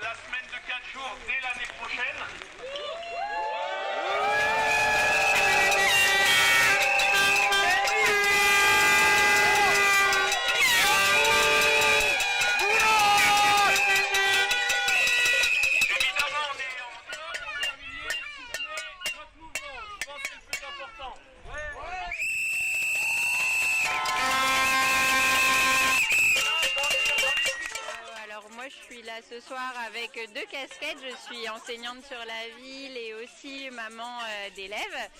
la semaine de 4 jours dès l'année prochaine. Évidemment, on est en familier, soutenez notre mouvement. Je pense que c'est le plus important. Alors moi je suis là ce soir avec 2 casquettes, je suis enseignante sur la ville et aussi maman d'élèves.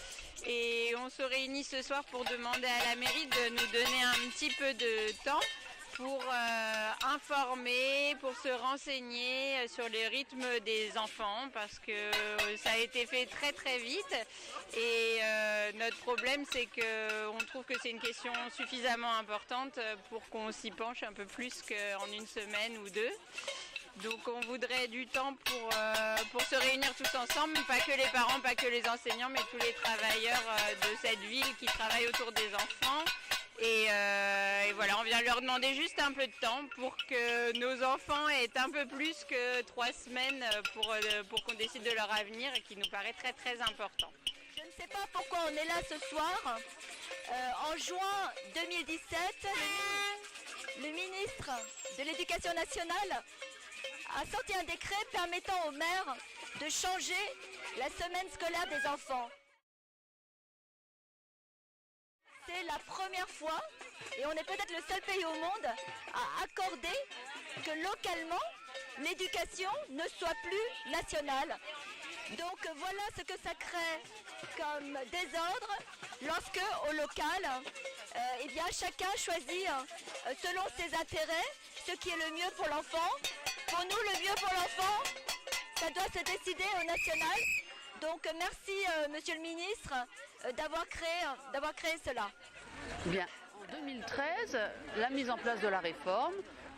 Et on se réunit ce soir pour demander à la mairie de nous donner un petit peu de temps pour informer, pour se renseigner sur les rythmes des enfants parce que ça a été fait très très vite et notre problème c'est qu'on trouve que c'est une question suffisamment importante pour qu'on s'y penche un peu plus qu'en une semaine ou 2. Donc on voudrait du temps pour se réunir tous ensemble, pas que les parents, pas que les enseignants, mais tous les travailleurs de cette ville qui travaillent autour des enfants. Et voilà, on vient leur demander juste un peu de temps pour que nos enfants aient un peu plus que 3 semaines pour qu'on décide de leur avenir et qui nous paraît très très important. Je ne sais pas pourquoi on est là ce soir. En juin 2017, le ministre de l'Éducation nationale a sorti un décret permettant aux maires de changer la semaine scolaire des enfants. C'est la première fois, et on est peut-être le seul pays au monde à accorder que localement, l'éducation ne soit plus nationale. Donc voilà ce que ça crée comme désordre lorsque, au local, eh bien, chacun choisit selon ses intérêts ce qui est le mieux pour l'enfant. Pour nous, le mieux pour l'enfant, ça doit se décider au national. Donc merci Monsieur le Ministre d'avoir créé cela. Bien. En 2013, la mise en place de la réforme,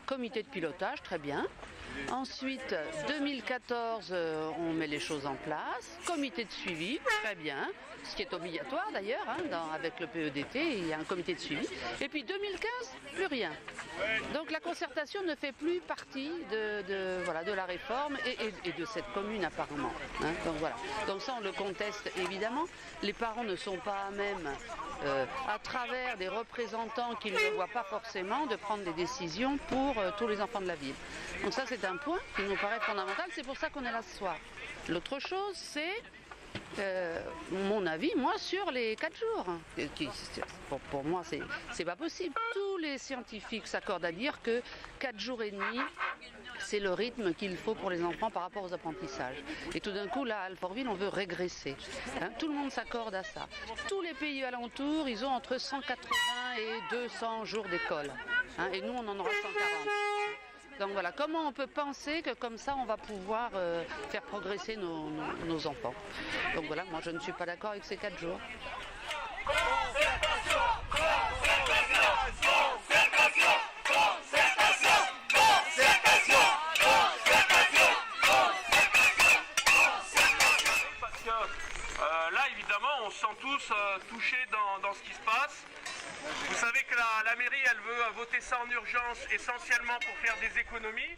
comité de pilotage, très bien. Ensuite, 2014, on met les choses en place. Comité de suivi, très bien. Ce qui est obligatoire d'ailleurs, hein, avec le PEDT, il y a un comité de suivi. Et puis 2015, plus rien. Donc la concertation ne fait plus partie de la réforme et de cette commune apparemment. Hein. Donc voilà. Donc ça, on le conteste évidemment. Les parents ne sont pas à même, à travers des représentants qu'ils ne voient pas forcément, de prendre des décisions pour tous les enfants de la ville. Donc ça, c'est un point qui nous paraît fondamental. C'est pour ça qu'on est là ce soir. L'autre chose, c'est mon avis, moi, sur les 4 jours. Pour moi, c'est pas possible. Tous les scientifiques s'accordent à dire que 4 jours et demi, c'est le rythme qu'il faut pour les enfants par rapport aux apprentissages. Et tout d'un coup, là, à Alfortville, on veut régresser. Hein, tout le monde s'accorde à ça. Tous les pays alentours, ils ont entre 180 et 200 jours d'école. Hein, et nous, on en aura 140. Donc voilà, comment on peut penser que comme ça on va pouvoir faire progresser nos enfants. Donc voilà, moi je ne suis pas d'accord avec ces 4 jours. Parce que là évidemment on se sent tous touchés dans ce qui se passe. Vous savez que la mairie, elle veut voter ça en urgence, essentiellement pour faire des économies.